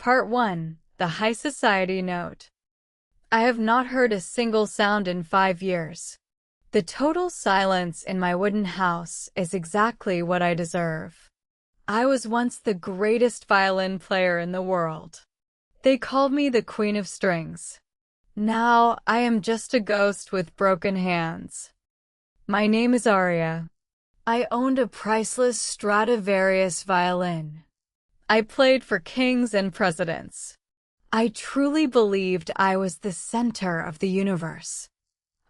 Part 1. The High Society Note. I have not heard a single sound in 5 years. The total silence in my wooden house is exactly what I deserve. I was once the greatest violin player in the world. They called me the Queen of Strings. Now I am just a ghost with broken hands. My name is Aria. I owned a priceless Stradivarius violin. I played for kings and presidents. I truly believed I was the center of the universe.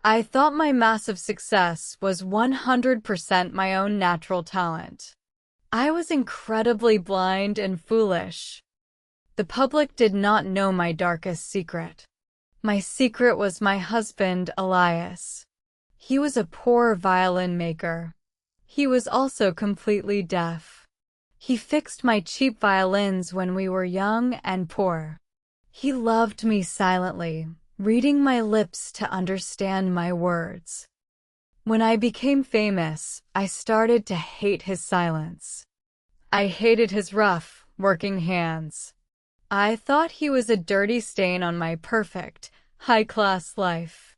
I thought my massive success was 100% my own natural talent. I was incredibly blind and foolish. The public did not know my darkest secret. My secret was my husband, Elias. He was a poor violin maker. He was also completely deaf. He fixed my cheap violins when we were young and poor. He loved me silently, reading my lips to understand my words. When I became famous, I started to hate his silence. I hated his rough, working hands. I thought he was a dirty stain on my perfect, high-class life.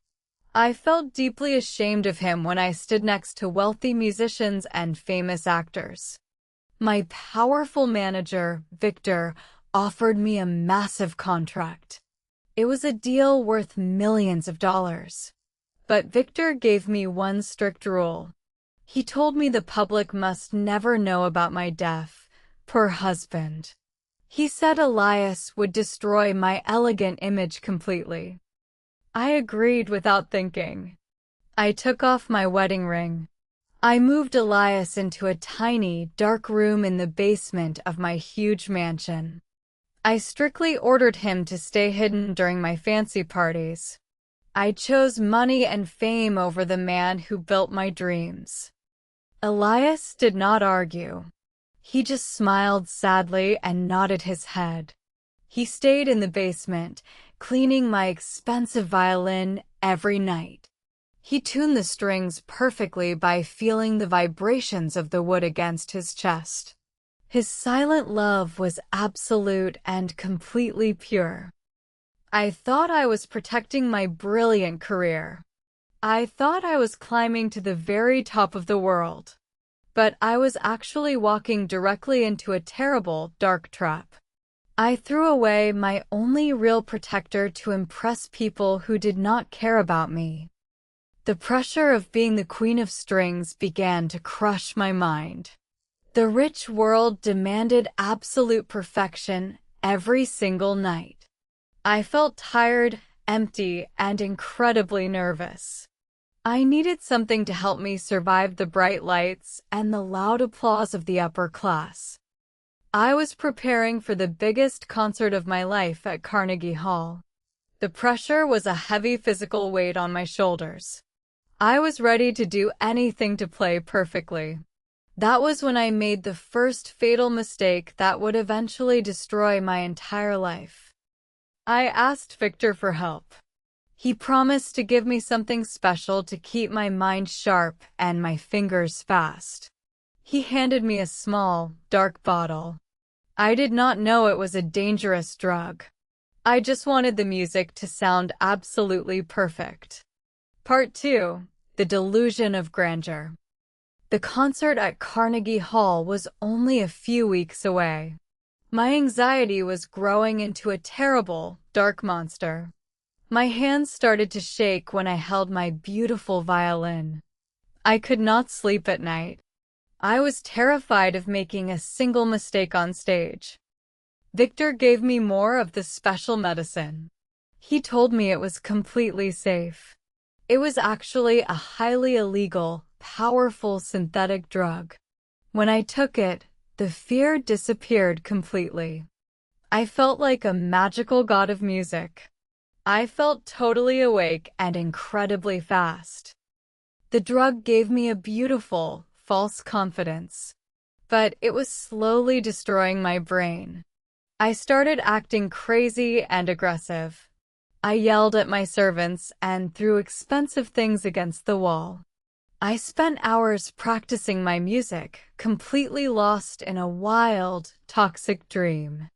I felt deeply ashamed of him when I stood next to wealthy musicians and famous actors. My powerful manager, Victor, offered me a massive contract. It was a deal worth millions of dollars. But Victor gave me one strict rule. He told me the public must never know about my deaf, poor husband. He said Elias would destroy my elegant image completely. I agreed without thinking. I took off my wedding ring. I moved Elias into a tiny, dark room in the basement of my huge mansion. I strictly ordered him to stay hidden during my fancy parties. I chose money and fame over the man who built my dreams. Elias did not argue. He just smiled sadly and nodded his head. He stayed in the basement, cleaning my expensive violin every night. He tuned the strings perfectly by feeling the vibrations of the wood against his chest. His silent love was absolute and completely pure. I thought I was protecting my brilliant career. I thought I was climbing to the very top of the world. But I was actually walking directly into a terrible, dark trap. I threw away my only real protector to impress people who did not care about me. The pressure of being the Queen of Strings began to crush my mind. The rich world demanded absolute perfection every single night. I felt tired, empty, and incredibly nervous. I needed something to help me survive the bright lights and the loud applause of the upper class. I was preparing for the biggest concert of my life at Carnegie Hall. The pressure was a heavy physical weight on my shoulders. I was ready to do anything to play perfectly. That was when I made the first fatal mistake that would eventually destroy my entire life. I asked Victor for help. He promised to give me something special to keep my mind sharp and my fingers fast. He handed me a small, dark bottle. I did not know it was a dangerous drug. I just wanted the music to sound absolutely perfect. Part 2. The Delusion of Grandeur. The concert at Carnegie Hall was only a few weeks away. My anxiety was growing into a terrible, dark monster. My hands started to shake when I held my beautiful violin. I could not sleep at night. I was terrified of making a single mistake on stage. Victor gave me more of the special medicine. He told me it was completely safe. It was actually a highly illegal, powerful synthetic drug. When I took it, the fear disappeared completely. I felt like a magical god of music. I felt totally awake and incredibly fast. The drug gave me a beautiful, false confidence. But it was slowly destroying my brain. I started acting crazy and aggressive. I yelled at my servants and threw expensive things against the wall. I spent hours practicing my music, completely lost in a wild, toxic dream.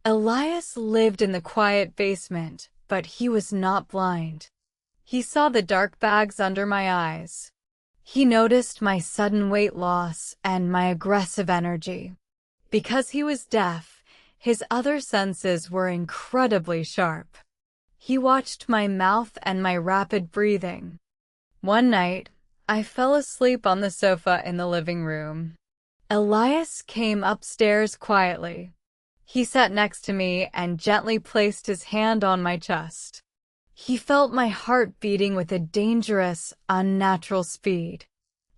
Elias lived in the quiet basement, but he was not blind. He saw the dark bags under my eyes. He noticed my sudden weight loss and my aggressive energy. Because he was deaf, his other senses were incredibly sharp. He watched my mouth and my rapid breathing. One night, I fell asleep on the sofa in the living room. Elias came upstairs quietly. He sat next to me and gently placed his hand on my chest. He felt my heart beating with a dangerous, unnatural speed.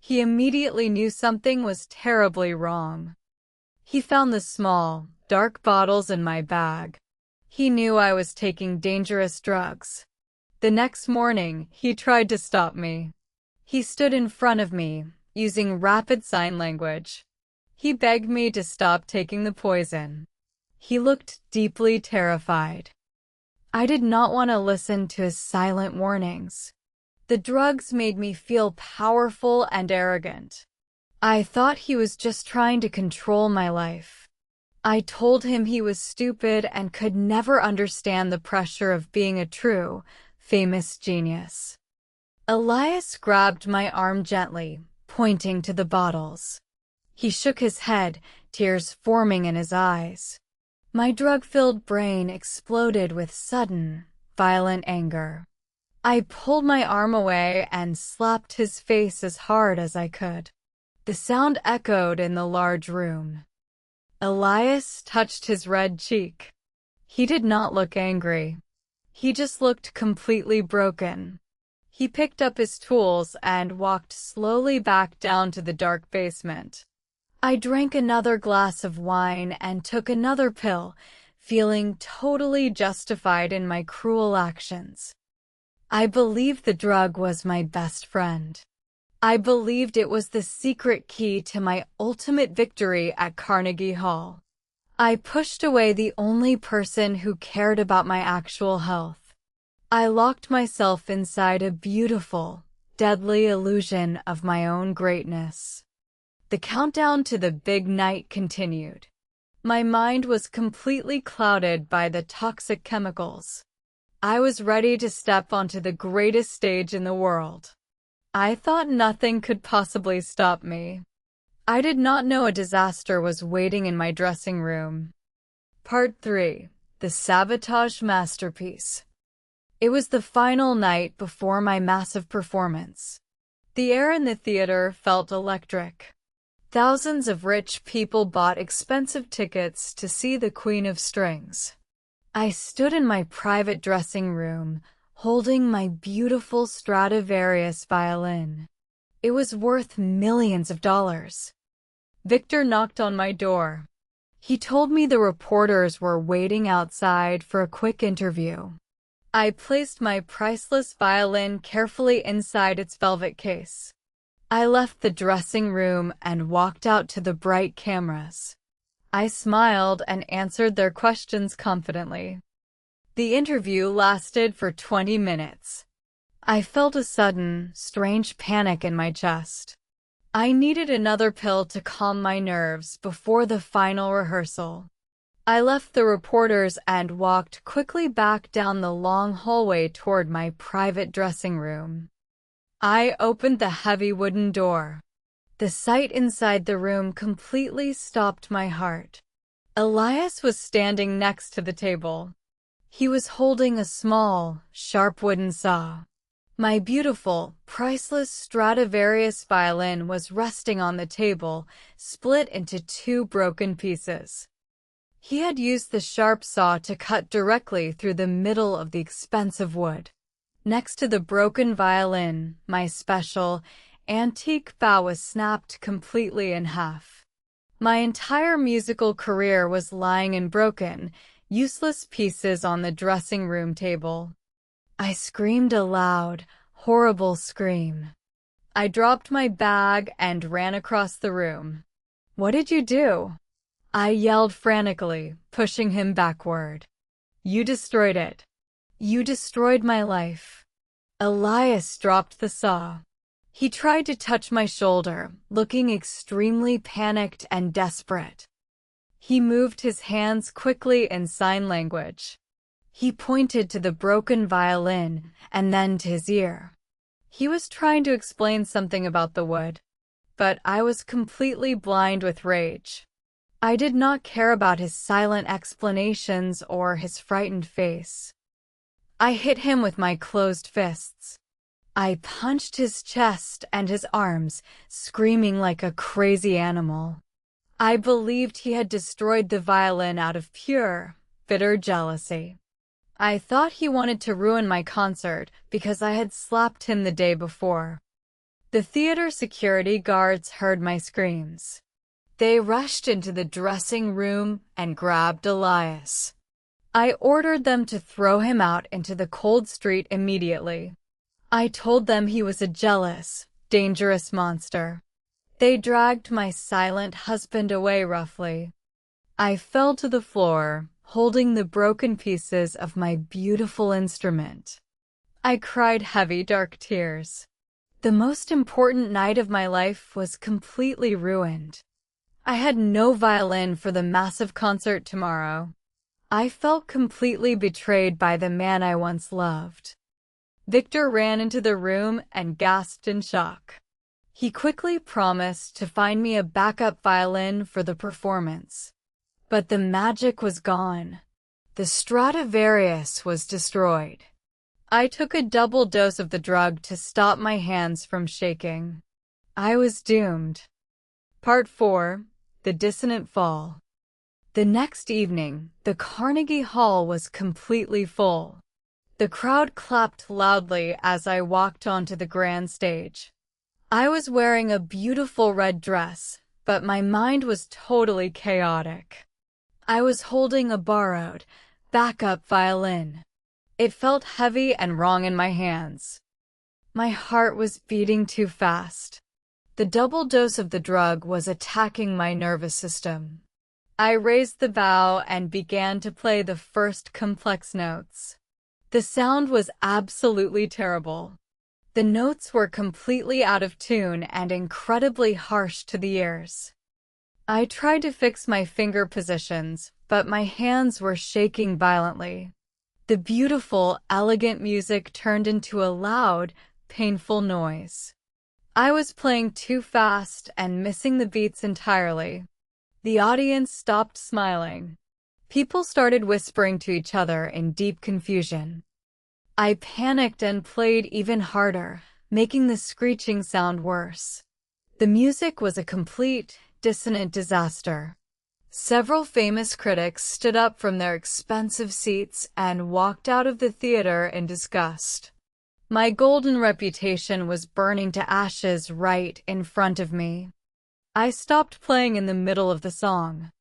He immediately knew something was terribly wrong. He found the small, dark bottles in my bag. He knew I was taking dangerous drugs. The next morning, he tried to stop me. He stood in front of me, using rapid sign language. He begged me to stop taking the poison. He looked deeply terrified. I did not want to listen to his silent warnings. The drugs made me feel powerful and arrogant. I thought he was just trying to control my life. I told him he was stupid and could never understand the pressure of being a true, famous genius. Elias grabbed my arm gently, pointing to the bottles. He shook his head, tears forming in his eyes. My drug-filled brain exploded with sudden, violent anger. I pulled my arm away and slapped his face as hard as I could. The sound echoed in the large room. Elias touched his red cheek. He did not look angry. He just looked completely broken. He picked up his tools and walked slowly back down to the dark basement. I drank another glass of wine and took another pill, feeling totally justified in my cruel actions. I believed the drug was my best friend. I believed it was the secret key to my ultimate victory at Carnegie Hall. I pushed away the only person who cared about my actual health. I locked myself inside a beautiful, deadly illusion of my own greatness. The countdown to the big night continued. My mind was completely clouded by the toxic chemicals. I was ready to step onto the greatest stage in the world. I thought nothing could possibly stop me. I did not know a disaster was waiting in my dressing room. Part 3. The Sabotaged Masterpiece. It was the final night before my massive performance. The air in the theater felt electric. Thousands of rich people bought expensive tickets to see the Queen of Strings. I stood in my private dressing room, holding my beautiful Stradivarius violin. It was worth millions of dollars. Victor knocked on my door. He told me the reporters were waiting outside for a quick interview. I placed my priceless violin carefully inside its velvet case. I left the dressing room and walked out to the bright cameras. I smiled and answered their questions confidently. The interview lasted for 20 minutes. I felt a sudden, strange panic in my chest. I needed another pill to calm my nerves before the final rehearsal. I left the reporters and walked quickly back down the long hallway toward my private dressing room. I opened the heavy wooden door. The sight inside the room completely stopped my heart. Elias was standing next to the table. He was holding a small, sharp wooden saw. My beautiful, priceless Stradivarius violin was resting on the table, split into 2 broken pieces. He had used the sharp saw to cut directly through the middle of the expensive wood. Next to the broken violin, my special, antique bow was snapped completely in half. My entire musical career was lying in broken, useless pieces on the dressing room table. I screamed a loud, horrible scream. I dropped my bag and ran across the room. "What did you do?" I yelled frantically, pushing him backward. "You destroyed it. You destroyed my life." Elias dropped the saw. He tried to touch my shoulder, looking extremely panicked and desperate. He moved his hands quickly in sign language. He pointed to the broken violin and then to his ear. He was trying to explain something about the wood, but I was completely blind with rage. I did not care about his silent explanations or his frightened face. I hit him with my closed fists. I punched his chest and his arms, screaming like a crazy animal. I believed he had destroyed the violin out of pure, bitter jealousy. I thought he wanted to ruin my concert because I had slapped him the day before. The theater security guards heard my screams. They rushed into the dressing room and grabbed Elias. I ordered them to throw him out into the cold street immediately. I told them he was a jealous, dangerous monster. They dragged my silent husband away roughly. I fell to the floor, holding the broken pieces of my beautiful instrument. I cried heavy, dark tears. The most important night of my life was completely ruined. I had no violin for the massive concert tomorrow. I felt completely betrayed by the man I once loved. Victor ran into the room and gasped in shock. He quickly promised to find me a backup violin for the performance. But the magic was gone. The Stradivarius was destroyed. I took a double dose of the drug to stop my hands from shaking. I was doomed. Part 4. The Dissonant Fall. The next evening, the Carnegie Hall was completely full. The crowd clapped loudly as I walked onto the grand stage. I was wearing a beautiful red dress, but my mind was totally chaotic. I was holding a borrowed, backup violin. It felt heavy and wrong in my hands. My heart was beating too fast. The double dose of the drug was attacking my nervous system. I raised the bow and began to play the first complex notes. The sound was absolutely terrible. The notes were completely out of tune and incredibly harsh to the ears. I tried to fix my finger positions, but my hands were shaking violently. The beautiful, elegant music turned into a loud, painful noise. I was playing too fast and missing the beats entirely. The audience stopped smiling. People started whispering to each other in deep confusion. I panicked and played even harder, making the screeching sound worse. The music was a complete, dissonant disaster. Several famous critics stood up from their expensive seats and walked out of the theater in disgust. My golden reputation was burning to ashes right in front of me. I stopped playing in the middle of the song.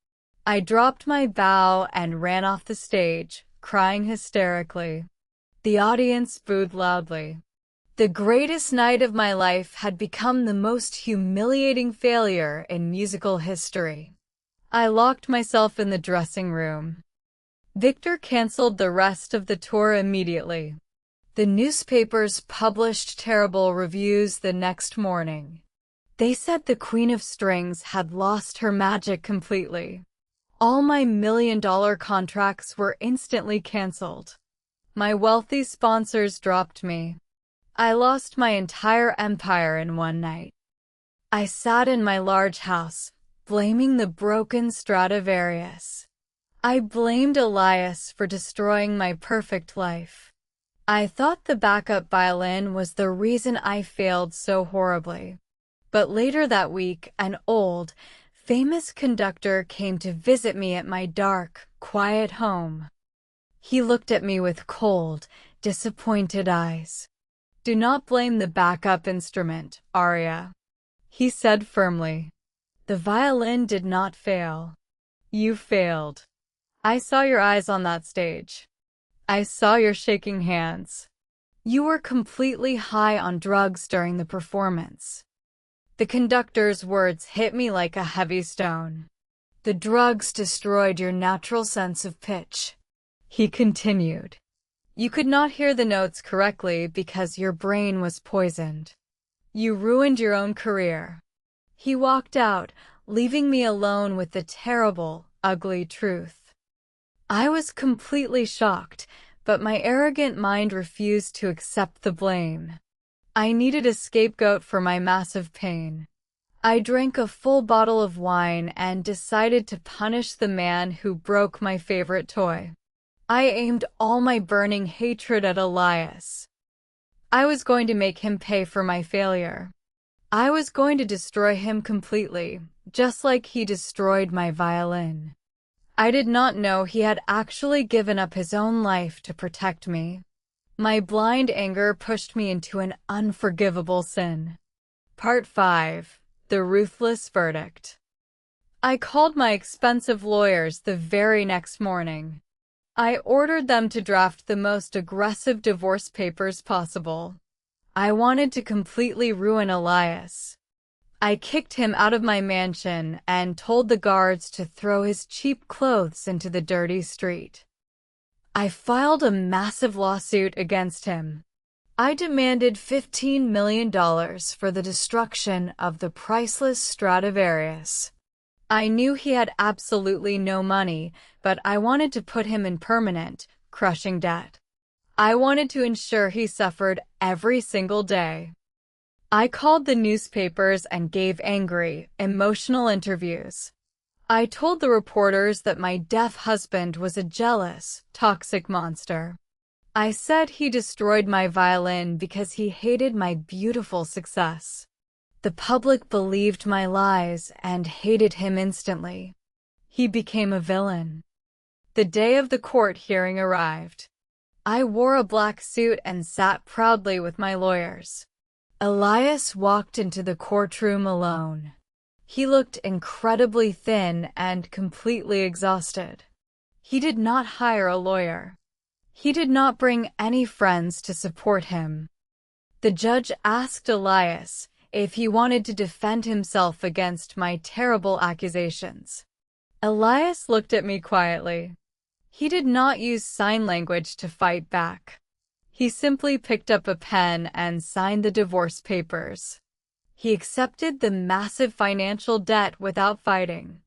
I dropped my bow and ran off the stage, crying hysterically. The audience booed loudly. The greatest night of my life had become the most humiliating failure in musical history. I locked myself in the dressing room. Victor canceled the rest of the tour immediately. The newspapers published terrible reviews the next morning. They said the Queen of Strings had lost her magic completely. All my million-dollar contracts were instantly canceled. My wealthy sponsors dropped me. I lost my entire empire in one night. I sat in my large house, blaming the broken Stradivarius. I blamed Elias for destroying my perfect life. I thought the backup violin was the reason I failed so horribly. But later that week, an old, famous conductor came to visit me at my dark, quiet home. He looked at me with cold, disappointed eyes. "Do not blame the backup instrument, Aria," he said firmly. "The violin did not fail. You failed. I saw your eyes on that stage. I saw your shaking hands. You were completely high on drugs during the performance." The conductor's words hit me like a heavy stone. "The drugs destroyed your natural sense of pitch," he continued. "You could not hear the notes correctly because your brain was poisoned. You ruined your own career." He walked out, leaving me alone with the terrible, ugly truth. I was completely shocked, but my arrogant mind refused to accept the blame. I needed a scapegoat for my massive pain. I drank a full bottle of wine and decided to punish the man who broke my favorite toy. I aimed all my burning hatred at Elias. I was going to make him pay for my failure. I was going to destroy him completely, just like he destroyed my violin. I did not know he had actually given up his own life to protect me. My blind anger pushed me into an unforgivable sin. Part 5. The Ruthless Verdict. I called my expensive lawyers the very next morning. I ordered them to draft the most aggressive divorce papers possible. I wanted to completely ruin Elias. I kicked him out of my mansion and told the guards to throw his cheap clothes into the dirty street. I filed a massive lawsuit against him. I demanded $15 million for the destruction of the priceless Stradivarius. I knew he had absolutely no money, but I wanted to put him in permanent, crushing debt. I wanted to ensure he suffered every single day. I called the newspapers and gave angry, emotional interviews. I told the reporters that my deaf husband was a jealous, toxic monster. I said he destroyed my violin because he hated my beautiful success. The public believed my lies and hated him instantly. He became a villain. The day of the court hearing arrived. I wore a black suit and sat proudly with my lawyers. Elias walked into the courtroom alone. He looked incredibly thin and completely exhausted. He did not hire a lawyer. He did not bring any friends to support him. The judge asked Elias if he wanted to defend himself against my terrible accusations. Elias looked at me quietly. He did not use sign language to fight back. He simply picked up a pen and signed the divorce papers. He accepted the massive financial debt without fighting.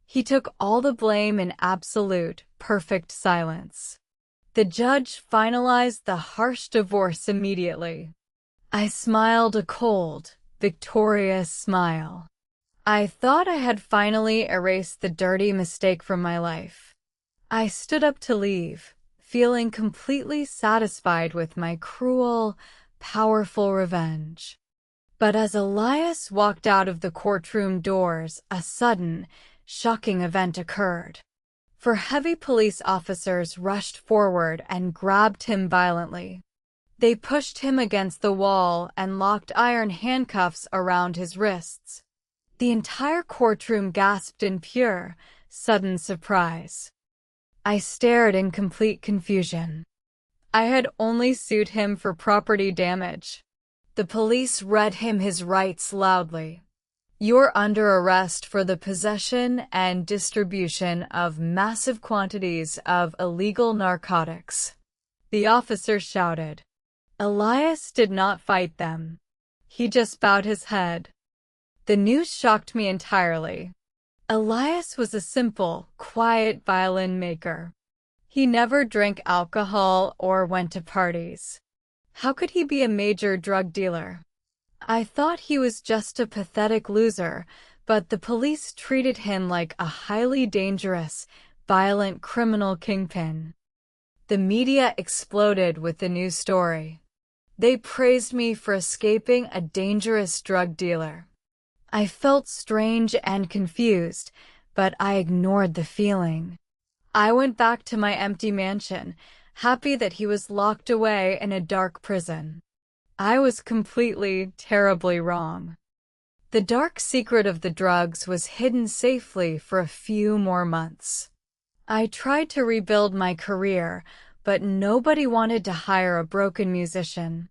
He took all the blame in absolute, perfect silence. The judge finalized the harsh divorce immediately. I smiled a cold, victorious smile. I thought I had finally erased the dirty mistake from my life. I stood up to leave, feeling completely satisfied with my cruel, powerful revenge. But as Elias walked out of the courtroom doors, a sudden, shocking event occurred. Four heavy police officers rushed forward and grabbed him violently. They pushed him against the wall and locked iron handcuffs around his wrists. The entire courtroom gasped in pure, sudden surprise. I stared in complete confusion. I had only sued him for property damage. The police read him his rights loudly. "You're under arrest for the possession and distribution of massive quantities of illegal narcotics," the officer shouted. Elias did not fight them. He just bowed his head. The news shocked me entirely. Elias was a simple, quiet violin maker. He never drank alcohol or went to parties. How could he be a major drug dealer? I thought he was just a pathetic loser, but the police treated him like a highly dangerous, violent criminal kingpin. The media exploded with the news story. They praised me for escaping a dangerous drug dealer. I felt strange and confused, but I ignored the feeling. I went back to my empty mansion, happy that he was locked away in a dark prison. I was completely, terribly wrong. The dark secret of the drugs was hidden safely for a few more months. I tried to rebuild my career, but nobody wanted to hire a broken musician.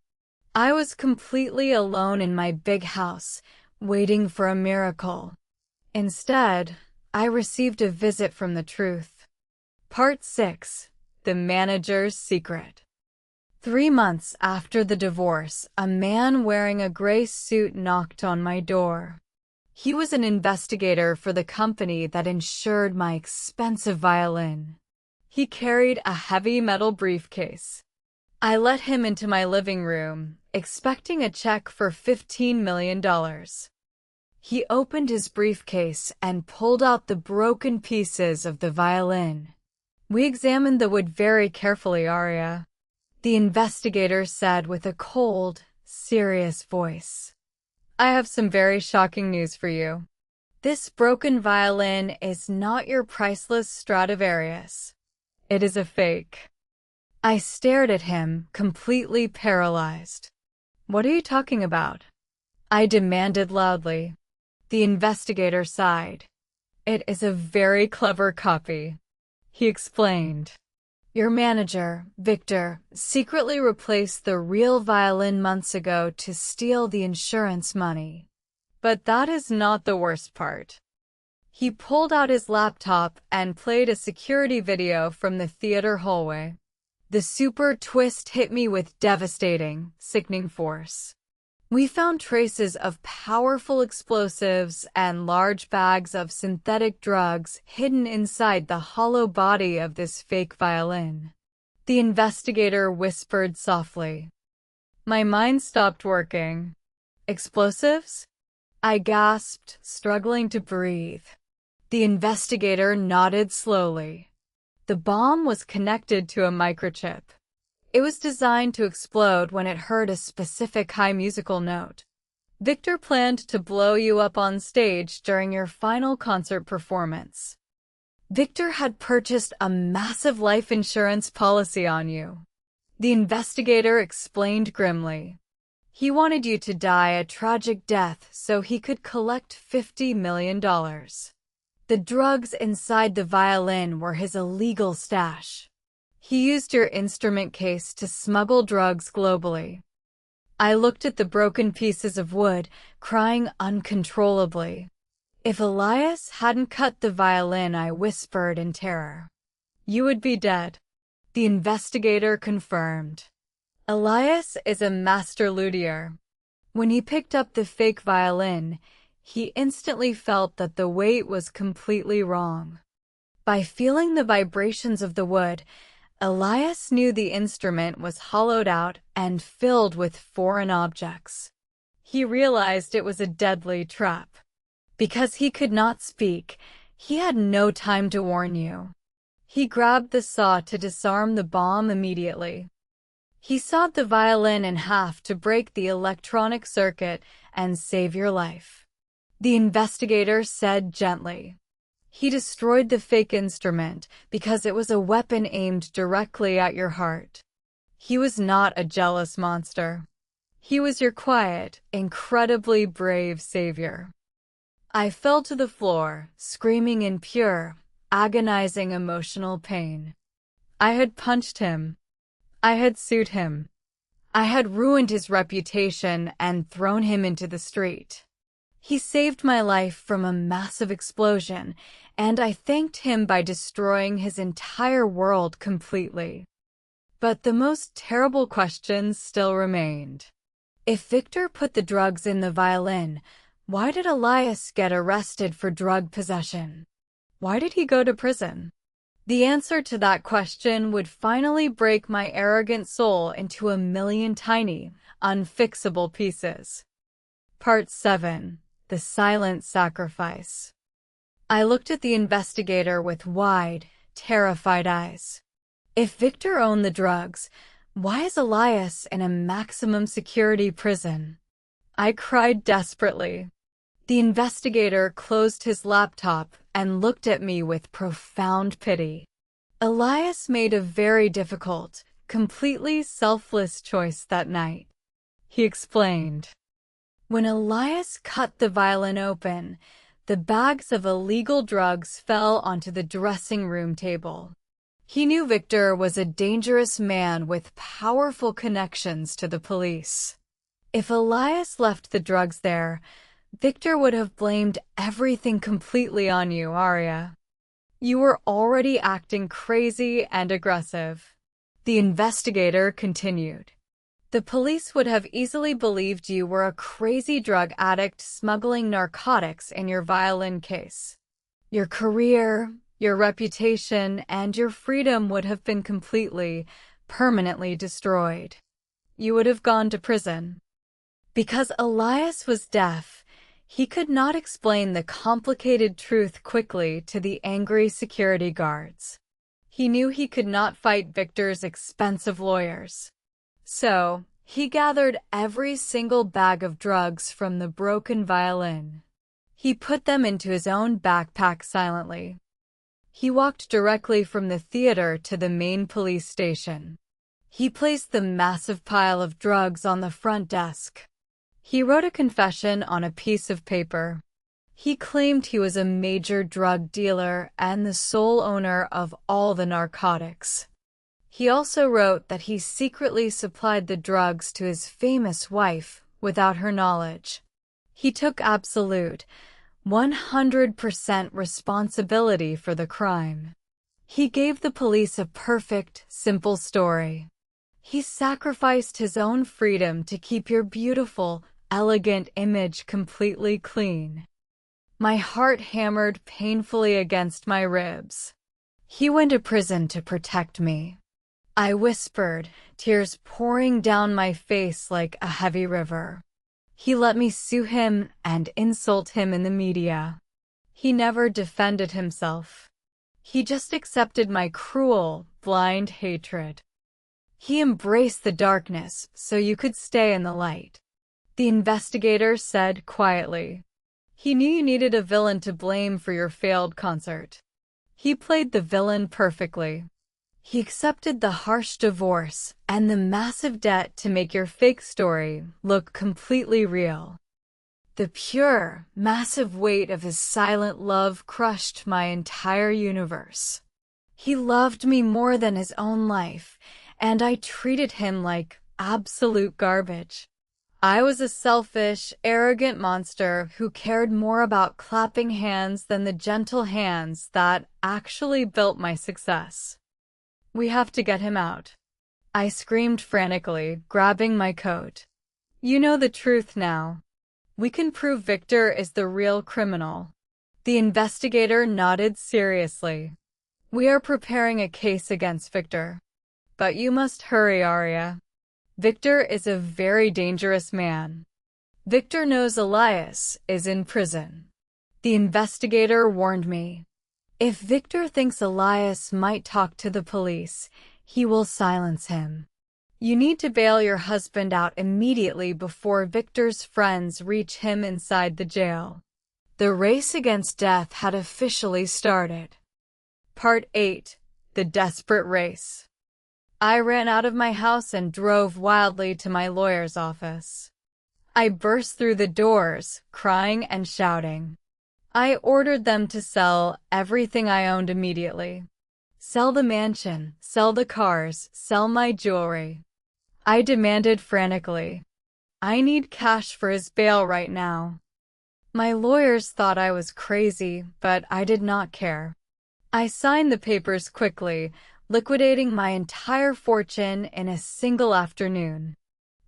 I was completely alone in my big house, waiting for a miracle. Instead, I received a visit from the truth. Part 6. The Manager's Secret. 3 months after the divorce, a man wearing a gray suit knocked on my door. He was an investigator for the company that insured my expensive violin. He carried a heavy metal briefcase. I let him into my living room, expecting a check for $15 million. He opened his briefcase and pulled out the broken pieces of the violin. We examined the wood very carefully, Aria, the investigator said with a cold, serious voice. I have some very shocking news for you. This broken violin is not your priceless Stradivarius. It is a fake. I stared at him, completely paralyzed. What are you talking about? I demanded loudly. The investigator sighed. It is a very clever copy, he explained. Your manager, Victor, secretly replaced the real violin months ago to steal the insurance money. But that is not the worst part. He pulled out his laptop and played a security video from the theater hallway. The super twist hit me with devastating, sickening force. We found traces of powerful explosives and large bags of synthetic drugs hidden inside the hollow body of this fake violin. The investigator whispered softly. My mind stopped working. Explosives? I gasped, struggling to breathe. The investigator nodded slowly. The bomb was connected to a microchip. It was designed to explode when it heard a specific high musical note. Victor planned to blow you up on stage during your final concert performance. Victor had purchased a massive life insurance policy on you. The investigator explained grimly. He wanted you to die a tragic death so he could collect $50 million. The drugs inside the violin were his illegal stash. He used your instrument case to smuggle drugs globally. I looked at the broken pieces of wood, crying uncontrollably. If Elias hadn't cut the violin, I whispered in terror. You would be dead. The investigator confirmed. Elias is a master luthier. When he picked up the fake violin, he instantly felt that the weight was completely wrong. By feeling the vibrations of the wood, Elias knew the instrument was hollowed out and filled with foreign objects. He realized it was a deadly trap. Because he could not speak, he had no time to warn you. He grabbed the saw to disarm the bomb immediately. He sawed the violin in half to break the electronic circuit and save your life. The investigator said gently. He destroyed the fake instrument because it was a weapon aimed directly at your heart. He was not a jealous monster. He was your quiet, incredibly brave savior. I fell to the floor, screaming in pure, agonizing emotional pain. I had punched him. I had sued him. I had ruined his reputation and thrown him into the street. He saved my life from a massive explosion, and I thanked him by destroying his entire world completely. But the most terrible questions still remained. If Victor put the drugs in the violin, why did Elias get arrested for drug possession? Why did he go to prison? The answer to that question would finally break my arrogant soul into a million tiny, unfixable pieces. Part 7. The Silent Sacrifice. I looked at the investigator with wide, terrified eyes. If Victor owned the drugs, why is Elias in a maximum security prison? I cried desperately. The investigator closed his laptop and looked at me with profound pity. Elias made a very difficult, completely selfless choice that night. He explained. When Elias cut the violin open, the bags of illegal drugs fell onto the dressing room table. He knew Victor was a dangerous man with powerful connections to the police. If Elias left the drugs there, Victor would have blamed everything completely on you, Aria. You were already acting crazy and aggressive. The investigator continued. The police would have easily believed you were a crazy drug addict smuggling narcotics in your violin case. Your career, your reputation, and your freedom would have been completely, permanently destroyed. You would have gone to prison. Because Elias was deaf, he could not explain the complicated truth quickly to the angry security guards. He knew he could not fight Victor's expensive lawyers. So, he gathered every single bag of drugs from the broken violin. He put them into his own backpack silently. He walked directly from the theater to the main police station. He placed the massive pile of drugs on the front desk. He wrote a confession on a piece of paper. He claimed he was a major drug dealer and the sole owner of all the narcotics. He also wrote that he secretly supplied the drugs to his famous wife without her knowledge. He took absolute, 100% responsibility for the crime. He gave the police a perfect, simple story. He sacrificed his own freedom to keep your beautiful, elegant image completely clean. My heart hammered painfully against my ribs. He went to prison to protect me. I whispered, tears pouring down my face like a heavy river. He let me sue him and insult him in the media. He never defended himself. He just accepted my cruel, blind hatred. He embraced the darkness so you could stay in the light. The investigator said quietly. He knew you needed a villain to blame for your failed concert. He played the villain perfectly. He accepted the harsh divorce and the massive debt to make your fake story look completely real. The pure, massive weight of his silent love crushed my entire universe. He loved me more than his own life, and I treated him like absolute garbage. I was a selfish, arrogant monster who cared more about clapping hands than the gentle hands that actually built my success. We have to get him out. I screamed frantically, grabbing my coat. You know the truth now. We can prove Victor is the real criminal. The investigator nodded seriously. We are preparing a case against Victor. But you must hurry, Aria. Victor is a very dangerous man. Victor knows Elias is in prison. The investigator warned me. If Victor thinks Elias might talk to the police, he will silence him. You need to bail your husband out immediately before Victor's friends reach him inside the jail. The race against death had officially started. Part 8. The Desperate Race. I ran out of my house and drove wildly to my lawyer's office. I burst through the doors, crying and shouting. I ordered them to sell everything I owned immediately. Sell the mansion, sell the cars, sell my jewelry. I demanded frantically. I need cash for his bail right now. My lawyers thought I was crazy, but I did not care. I signed the papers quickly, liquidating my entire fortune in a single afternoon.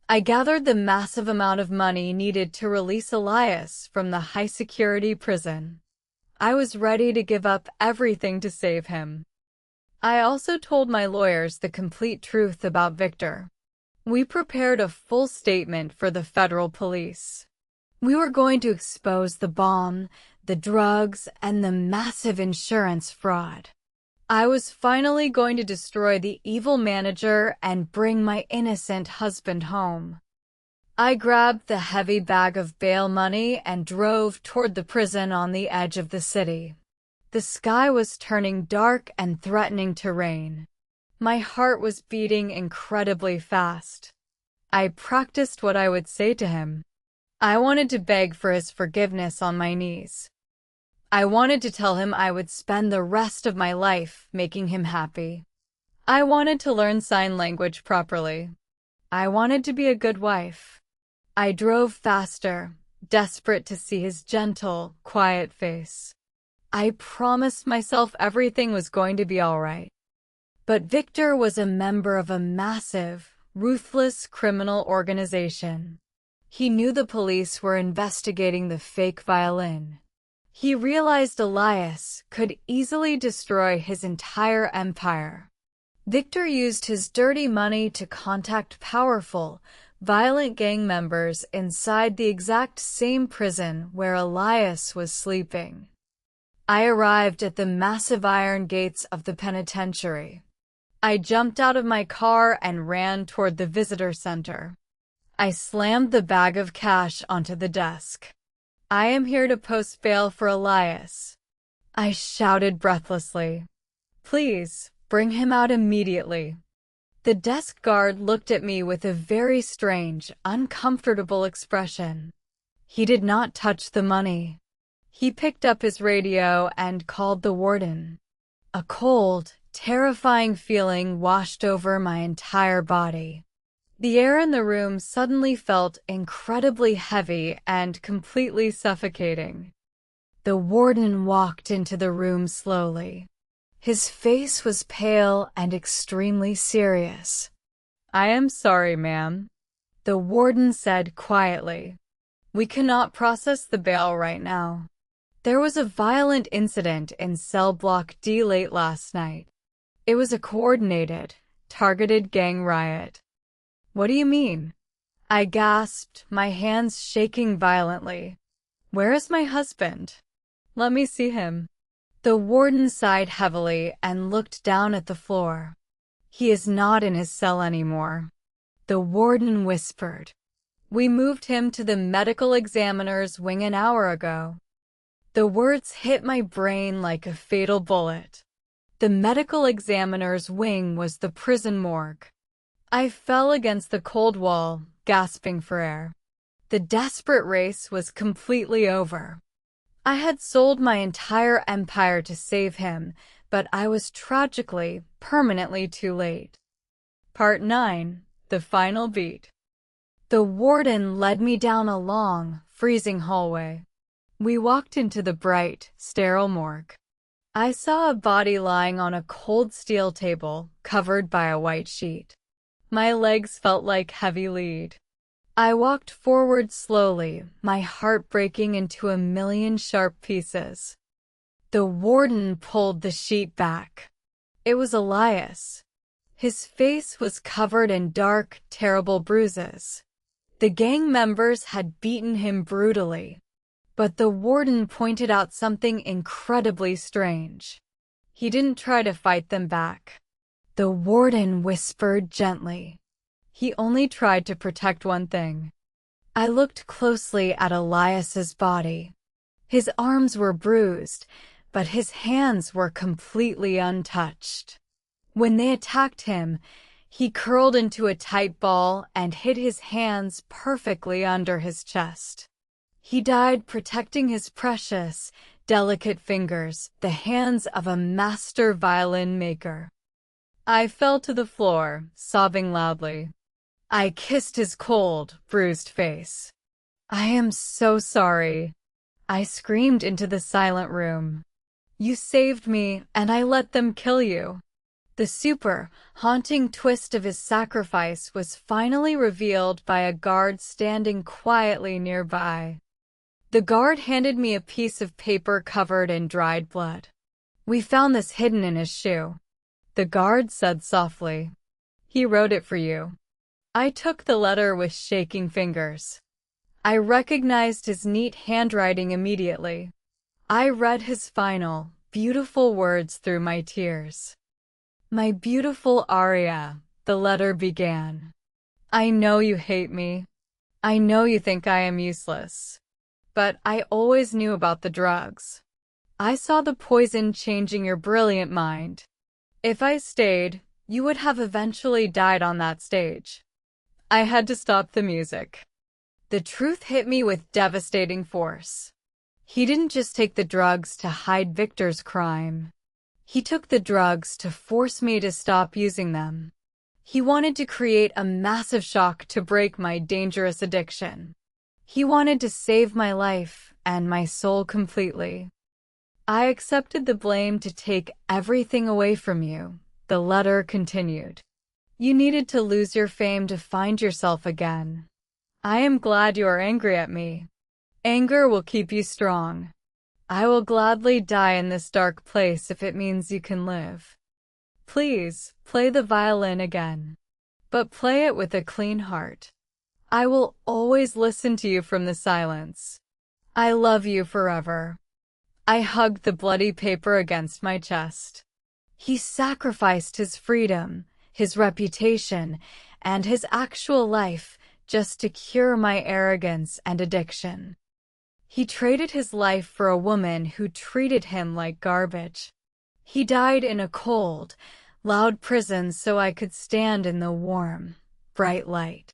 I gathered the massive amount of money needed to release Elias from the high-security prison. I was ready to give up everything to save him. I also told my lawyers the complete truth about Victor. We prepared a full statement for the federal police. We were going to expose the bomb, the drugs, and the massive insurance fraud. I was finally going to destroy the evil manager and bring my innocent husband home. I grabbed the heavy bag of bail money and drove toward the prison on the edge of the city. The sky was turning dark and threatening to rain. My heart was beating incredibly fast. I practiced what I would say to him. I wanted to beg for his forgiveness on my knees. I wanted to tell him I would spend the rest of my life making him happy. I wanted to learn sign language properly. I wanted to be a good wife. I drove faster, desperate to see his gentle, quiet face. I promised myself everything was going to be all right. But Victor was a member of a massive, ruthless criminal organization. He knew the police were investigating the fake violin. He realized Elias could easily destroy his entire empire. Victor used his dirty money to contact powerful, violent gang members inside the exact same prison where Elias was sleeping. I arrived at the massive iron gates of the penitentiary. I jumped out of my car and ran toward the visitor center. I slammed the bag of cash onto the desk. "I am here to post bail for Elias," I shouted breathlessly. "Please, bring him out immediately." The desk guard looked at me with a very strange, uncomfortable expression. He did not touch the money. He picked up his radio and called the warden. A cold, terrifying feeling washed over my entire body. The air in the room suddenly felt incredibly heavy and completely suffocating. The warden walked into the room slowly. His face was pale and extremely serious. "I am sorry, ma'am," the warden said quietly. "We cannot process the bail right now. There was a violent incident in cell block D late last night. It was a coordinated, targeted gang riot." "What do you mean?" I gasped, my hands shaking violently. "Where is my husband? Let me see him." The warden sighed heavily and looked down at the floor. "He is not in his cell anymore," the warden whispered. "We moved him to the medical examiner's wing an hour ago." The words hit my brain like a fatal bullet. The medical examiner's wing was the prison morgue. I fell against the cold wall, gasping for air. The desperate race was completely over. I had sold my entire empire to save him, but I was tragically, permanently too late. Part 9. The Final Beat. The warden led me down a long, freezing hallway. We walked into the bright, sterile morgue. I saw a body lying on a cold steel table, covered by a white sheet. My legs felt like heavy lead. I walked forward slowly, my heart breaking into a million sharp pieces. The warden pulled the sheet back. It was Elias. His face was covered in dark, terrible bruises. The gang members had beaten him brutally. But the warden pointed out something incredibly strange. He didn't try to fight them back. The warden whispered gently. He only tried to protect one thing. I looked closely at Elias's body. His arms were bruised, but his hands were completely untouched. When they attacked him, he curled into a tight ball and hid his hands perfectly under his chest. He died protecting his precious, delicate fingers, the hands of a master violin maker. I fell to the floor, sobbing loudly. I kissed his cold, bruised face. "I am so sorry," I screamed into the silent room. "You saved me, and I let them kill you." The super, haunting twist of his sacrifice was finally revealed by a guard standing quietly nearby. The guard handed me a piece of paper covered in dried blood. "We found this hidden in his shoe," the guard said softly. "He wrote it for you." I took the letter with shaking fingers. I recognized his neat handwriting immediately. I read his final, beautiful words through my tears. "My beautiful Aria," the letter began. "I know you hate me. I know you think I am useless. But I always knew about the drugs. I saw the poison changing your brilliant mind. If I stayed, you would have eventually died on that stage. I had to stop the music." The truth hit me with devastating force. He didn't just take the drugs to hide Victor's crime. He took the drugs to force me to stop using them. He wanted to create a massive shock to break my dangerous addiction. He wanted to save my life and my soul completely. "I accepted the blame to take everything away from you," the letter continued. You needed to lose your fame to find yourself again. I am glad you are angry at me. Anger will keep you strong. I will gladly die in this dark place if it means you can live. Please, play the violin again. But play it with a clean heart. I will always listen to you from the silence. I love you forever. I hugged the bloody paper against my chest. He sacrificed his freedom, his reputation, and his actual life just to cure my arrogance and addiction. He traded his life for a woman who treated him like garbage. He died in a cold, loud prison so I could stand in the warm, bright light.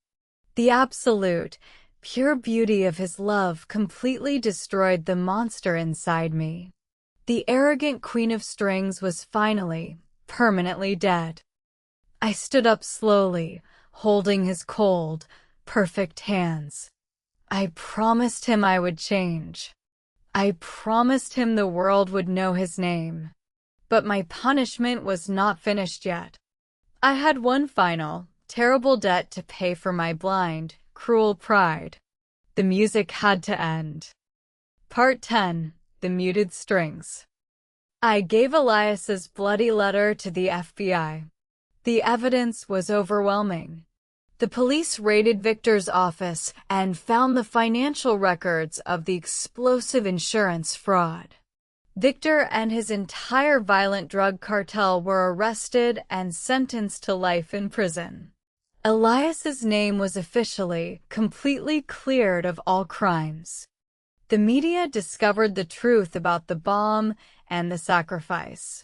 The absolute, pure beauty of his love completely destroyed the monster inside me. The arrogant queen of strings was finally, permanently dead. I stood up slowly, holding his cold, perfect hands. I promised him I would change. I promised him the world would know his name. But my punishment was not finished yet. I had one final, terrible debt to pay for my blind, cruel pride. The music had to end. Part 10. The Muted Strings. I gave Elias's bloody letter to the FBI. The evidence was overwhelming. The police raided Victor's office and found the financial records of the explosive insurance fraud. Victor and his entire violent drug cartel were arrested and sentenced to life in prison. Elias's name was officially, completely cleared of all crimes. The media discovered the truth about the bomb and the sacrifice.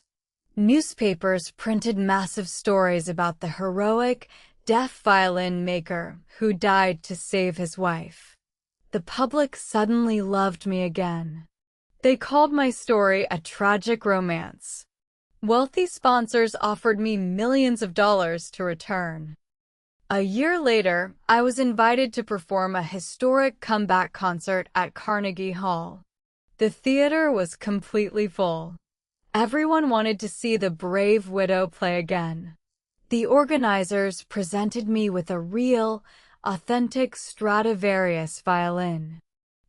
Newspapers printed massive stories about the heroic, deaf violin maker who died to save his wife. The public suddenly loved me again. They called my story a tragic romance. Wealthy sponsors offered me millions of dollars to return. A year later, I was invited to perform a historic comeback concert at Carnegie Hall. The theater was completely full. Everyone wanted to see the brave widow play again. The organizers presented me with a real, authentic Stradivarius violin.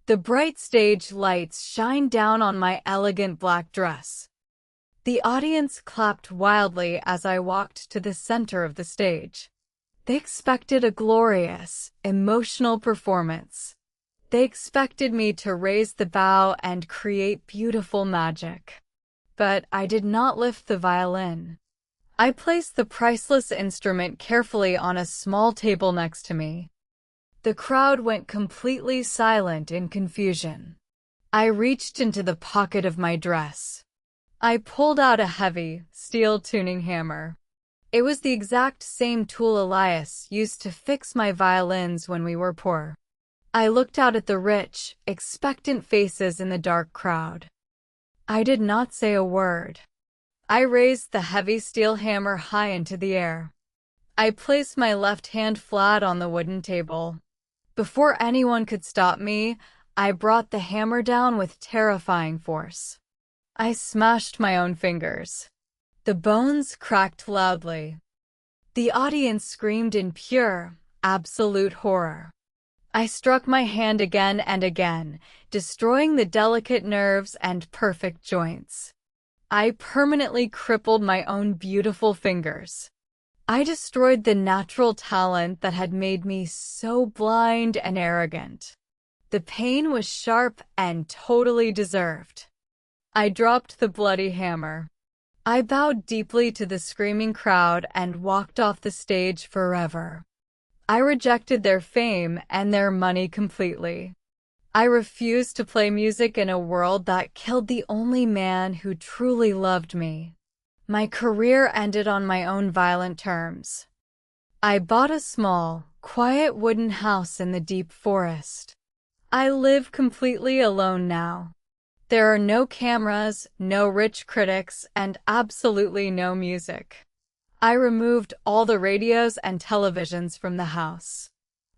The bright stage lights shined down on my elegant black dress. The audience clapped wildly as I walked to the center of the stage. They expected a glorious, emotional performance. They expected me to raise the bow and create beautiful magic. But I did not lift the violin. I placed the priceless instrument carefully on a small table next to me. The crowd went completely silent in confusion. I reached into the pocket of my dress. I pulled out a heavy, steel tuning hammer. It was the exact same tool Elias used to fix my violins when we were poor. I looked out at the rich, expectant faces in the dark crowd. I did not say a word. I raised the heavy steel hammer high into the air. I placed my left hand flat on the wooden table. Before anyone could stop me, I brought the hammer down with terrifying force. I smashed my own fingers. The bones cracked loudly. The audience screamed in pure, absolute horror. I struck my hand again and again, destroying the delicate nerves and perfect joints. I permanently crippled my own beautiful fingers. I destroyed the natural talent that had made me so blind and arrogant. The pain was sharp and totally deserved. I dropped the bloody hammer. I bowed deeply to the screaming crowd and walked off the stage forever. I rejected their fame and their money completely. I refused to play music in a world that killed the only man who truly loved me. My career ended on my own violent terms. I bought a small, quiet wooden house in the deep forest. I live completely alone now. There are no cameras, no rich critics, and absolutely no music. I removed all the radios and televisions from the house.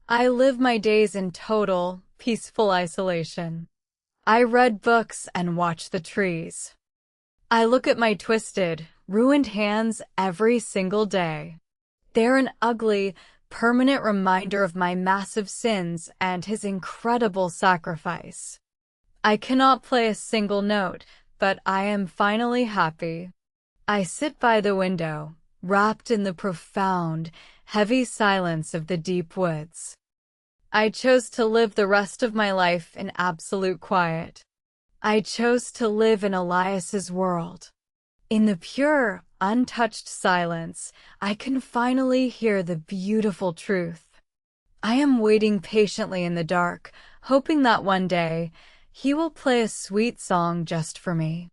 I live my days in total, peaceful isolation. I read books and watch the trees. I look at my twisted, ruined hands every single day. They're an ugly, permanent reminder of my massive sins and his incredible sacrifice. I cannot play a single note, but I am finally happy. I sit by the window, wrapped in the profound, heavy silence of the deep woods. I chose to live the rest of my life in absolute quiet. I chose to live in Elias's world. In the pure, untouched silence, I can finally hear the beautiful truth. I am waiting patiently in the dark, hoping that one day, he will play a sweet song just for me.